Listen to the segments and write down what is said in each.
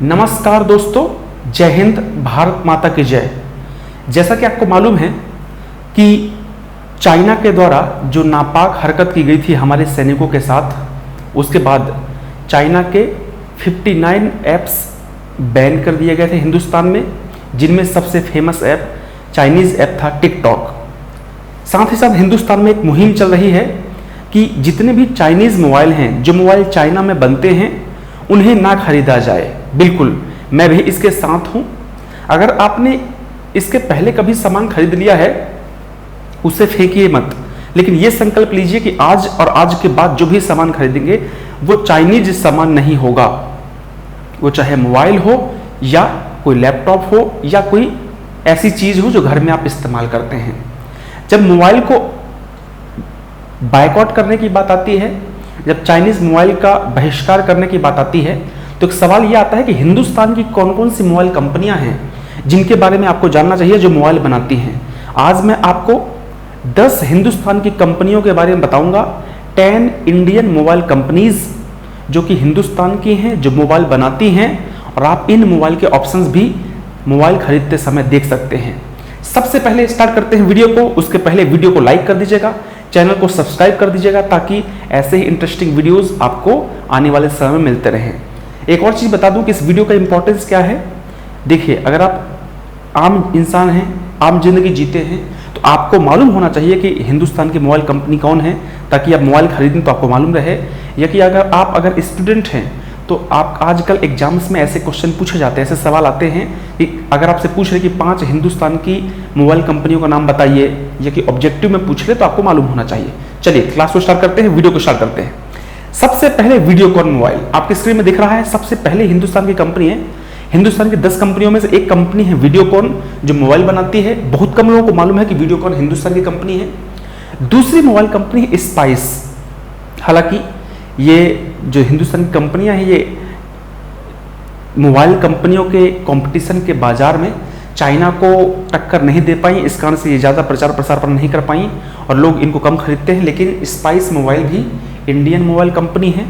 नमस्कार दोस्तों, जय हिंद, भारत माता की जय। जैसा कि आपको मालूम है कि चाइना के द्वारा जो नापाक हरकत की गई थी हमारे सैनिकों के साथ, उसके बाद चाइना के 59 ऐप्स बैन कर दिए गए थे हिंदुस्तान में, जिनमें सबसे फेमस ऐप चाइनीज़ ऐप था टिकटॉक। साथ ही साथ हिंदुस्तान में एक मुहिम चल रही है कि जितने भी चाइनीज़ मोबाइल हैं, जो मोबाइल चाइना में बनते हैं, उन्हें ना खरीदा जाए। बिल्कुल, मैं भी इसके साथ हूं। अगर आपने इसके पहले कभी सामान खरीद लिया है, उसे फेंकिए मत, लेकिन यह संकल्प लीजिए कि आज और आज के बाद जो भी सामान खरीदेंगे वो चाइनीज सामान नहीं होगा। वो चाहे मोबाइल हो या कोई लैपटॉप हो या कोई ऐसी चीज हो जो घर में आप इस्तेमाल करते हैं। जब मोबाइल को बायकॉट करने की बात आती है, जब चाइनीज मोबाइल का बहिष्कार करने की बात आती है, तो एक सवाल यह आता है कि हिंदुस्तान की कौन कौन सी मोबाइल कंपनियां हैं जिनके बारे में आपको जानना चाहिए, जो मोबाइल बनाती हैं। आज मैं आपको 10 हिंदुस्तान की कंपनियों के बारे में बताऊंगा। 10 इंडियन मोबाइल कंपनीज जो कि हिंदुस्तान की हैं, जो मोबाइल बनाती हैं, और आप इन मोबाइल के ऑप्शंस भी मोबाइल खरीदते समय देख सकते हैं। सबसे पहले स्टार्ट करते हैं वीडियो को। उसके पहले वीडियो को लाइक कर दीजिएगा, चैनल को सब्सक्राइब कर दीजिएगा, ताकि ऐसे ही इंटरेस्टिंग वीडियोस आपको आने वाले समय में मिलते रहें। एक और चीज़ बता दूं कि इस वीडियो का इंपॉर्टेंस क्या है। देखिए, अगर आप आम इंसान हैं, आम जिंदगी जीते हैं, तो आपको मालूम होना चाहिए कि हिंदुस्तान की मोबाइल कंपनी कौन है, ताकि आप मोबाइल खरीदें तो आपको मालूम रहे। या कि अगर स्टूडेंट हैं, तो आप आजकल एग्जाम्स में ऐसे क्वेश्चन पूछे जाते हैं, ऐसे सवाल आते हैं कि अगर आपसे पूछ रहे कि 5 हिंदुस्तान की मोबाइल कंपनियों का नाम बताइए, या कि ऑब्जेक्टिव में पूछ ले, तो आपको मालूम होना चाहिए। चलिए क्लास को स्टार्ट करते हैं, वीडियो को स्टार्ट करते हैं। सबसे पहले वीडियोकॉन मोबाइल आपकी स्क्रीन में दिख रहा है। सबसे पहले हिंदुस्तान की कंपनी है। हिंदुस्तान की 10 कंपनियों में से एक कंपनी है वीडियोकॉन, जो मोबाइल बनाती है। बहुत कम लोगों को मालूम है कि वीडियोकॉन हिंदुस्तान की कंपनी है। दूसरी मोबाइल कंपनी है स्पाइस। हालांकि ये जो हिंदुस्तान की कंपनियां हैं, ये मोबाइल कंपनियों के कंपटीशन के बाजार में चाइना को टक्कर नहीं दे पाई। इस कारण से ये ज़्यादा प्रचार प्रसार नहीं कर पाई और लोग इनको कम खरीदते हैं। लेकिन स्पाइस मोबाइल भी इंडियन मोबाइल कंपनी है।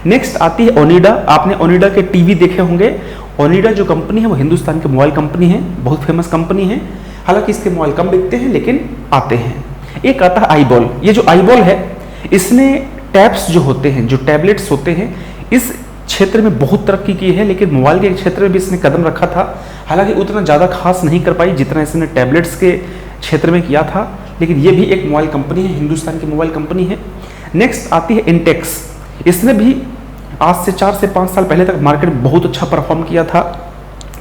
नेक्स्ट आती है ओनिडा। आपने ओनिडा के टीवी देखे होंगे। ओनिडा जो कंपनी है वो हिंदुस्तान की मोबाइल कंपनी है, बहुत फेमस कंपनी है। हालांकि इसके मोबाइल कम बिकते हैं, लेकिन आते हैं। एक आता है आईबॉल। ये जो आईबॉल है, इसने टैब्स जो होते हैं, जो टैबलेट्स होते हैं, इस क्षेत्र में बहुत तरक्की की है। लेकिन मोबाइल के क्षेत्र में भी इसने कदम रखा था। हालांकि उतना ज़्यादा खास नहीं कर पाई जितना इसने टैबलेट्स के क्षेत्र में किया था। लेकिन ये भी एक मोबाइल कंपनी है, हिंदुस्तान की मोबाइल कंपनी है। नेक्स्ट आती है इंटेक्स। इसने भी आज से 4 से 5 साल पहले तक मार्केट में बहुत अच्छा परफॉर्म किया था।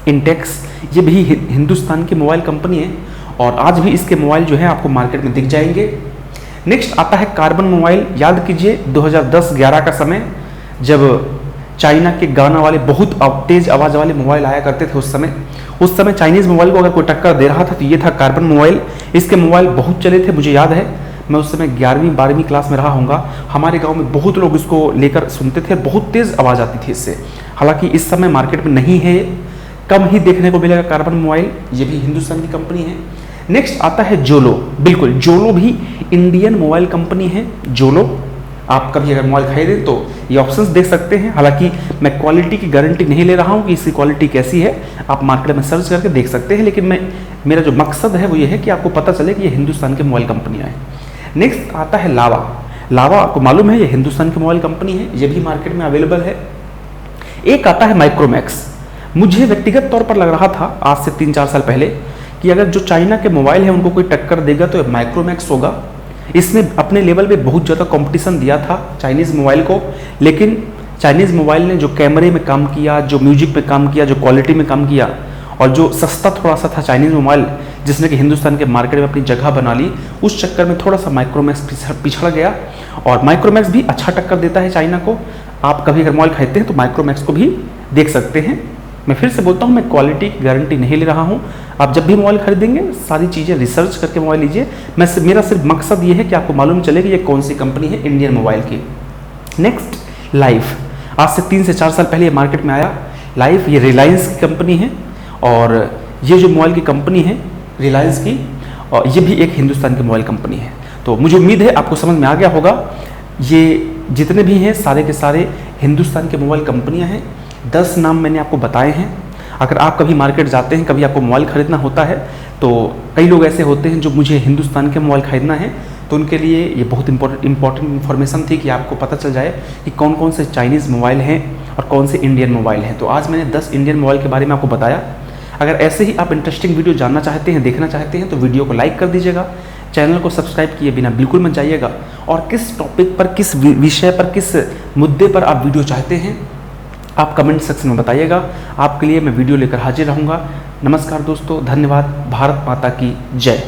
इंटेक्स ये भी हिंदुस्तान की मोबाइल कंपनी है, और आज भी इसके मोबाइल जो है आपको मार्केट में दिख जाएंगे। नेक्स्ट आता है कार्बन मोबाइल। याद कीजिए 2010-11 का समय, जब चाइना के गाना वाले बहुत तेज आवाज़ वाले मोबाइल आया करते थे। उस समय चाइनीज़ मोबाइल को अगर कोई टक्कर दे रहा था तो ये था कार्बन मोबाइल। इसके मोबाइल बहुत चले थे। मुझे याद है, मैं उस समय 11वीं-12वीं क्लास में रहा हूँगा। हमारे गांव में बहुत लोग इसको लेकर सुनते थे। बहुत तेज़ आवाज़ आती थी इससे। हालांकि इस समय मार्केट में नहीं है, कम ही देखने को मिलेगा कार्बन मोबाइल। ये भी हिंदुस्तान की कंपनी है। नेक्स्ट आता है जोलो। बिल्कुल, जोलो भी इंडियन मोबाइल कंपनी है। जोलो, आप कभी अगर मोबाइल खरीदें तो ये ऑप्शंस देख सकते हैं। हालांकि मैं क्वालिटी की गारंटी नहीं ले रहा हूँ कि इसकी क्वालिटी कैसी है, आप मार्केट में सर्च करके देख सकते हैं। लेकिन मेरा जो मकसद है वो ये है कि आपको पता चले कि ये हिंदुस्तान की मोबाइल कंपनियाँ हैं। नेक्स्ट आता है लावा। लावा आपको मालूम है ये हिंदुस्तान की मोबाइल कंपनी है, ये भी मार्केट में अवेलेबल है। एक आता है माइक्रोमैक्स। मुझे व्यक्तिगत तौर पर लग रहा था आज से 3-4 साल पहले कि अगर जो चाइना के मोबाइल है उनको कोई टक्कर देगा तो माइक्रोमैक्स होगा। इसने अपने लेवल पे बहुत ज़्यादा कंपटीशन दिया था चाइनीज़ मोबाइल को। लेकिन चाइनीज़ मोबाइल ने जो कैमरे में काम किया, जो म्यूजिक में काम किया, जो क्वालिटी में काम किया, और जो सस्ता थोड़ा सा था चाइनीज़ मोबाइल, जिसने कि हिंदुस्तान के मार्केट में अपनी जगह बना ली, उस चक्कर में थोड़ा सा माइक्रोमैक्स पिछड़ गया। और माइक्रोमैक्स भी अच्छा टक्कर देता है चाइना को। आप कभी अगर मोबाइल खरीदते हैं तो माइक्रोमैक्स को भी देख सकते हैं। मैं फिर से बोलता हूँ, मैं क्वालिटी की गारंटी नहीं ले रहा हूँ। आप जब भी मोबाइल खरीदेंगे सारी चीज़ें रिसर्च करके मोबाइल लीजिए। मेरा सिर्फ मकसद ये है कि आपको मालूम चले कि ये कौन सी कंपनी है इंडियन मोबाइल की। Next life. आज से 3 से 4 साल पहले ये मार्केट में आया। लाइफ ये रिलायंस की कंपनी है, और ये जो मोबाइल की कंपनी है रिलायंस की, और ये भी एक हिंदुस्तान की मोबाइल कंपनी है। तो मुझे उम्मीद है आपको समझ में आ गया होगा। ये जितने भी हैं सारे के सारे हिंदुस्तान के मोबाइल कंपनियां हैं। 10 नाम मैंने आपको बताए हैं। अगर आप कभी मार्केट जाते हैं, कभी आपको मोबाइल ख़रीदना होता है, तो कई लोग ऐसे होते हैं जो मुझे हिंदुस्तान के मोबाइल ख़रीदना है, तो उनके लिए ये बहुत इंपॉर्टेंट इन्फॉर्मेशन थी कि आपको पता चल जाए कि कौन कौन से चाइनीज़ मोबाइल हैं और कौन से इंडियन मोबाइल हैं। तो आज मैंने 10 इंडियन मोबाइल के बारे में आपको बताया। अगर ऐसे ही आप इंटरेस्टिंग वीडियो जानना चाहते हैं, देखना चाहते हैं, तो वीडियो को लाइक कर दीजिएगा, चैनल को सब्सक्राइब किए बिना बिल्कुल मत जाइएगा। और किस टॉपिक पर, किस विषय पर, किस मुद्दे पर आप वीडियो चाहते हैं, आप कमेंट सेक्शन में बताइएगा। आपके लिए मैं वीडियो लेकर हाजिर रहूँगा। नमस्कार दोस्तों, धन्यवाद। भारत माता की जय।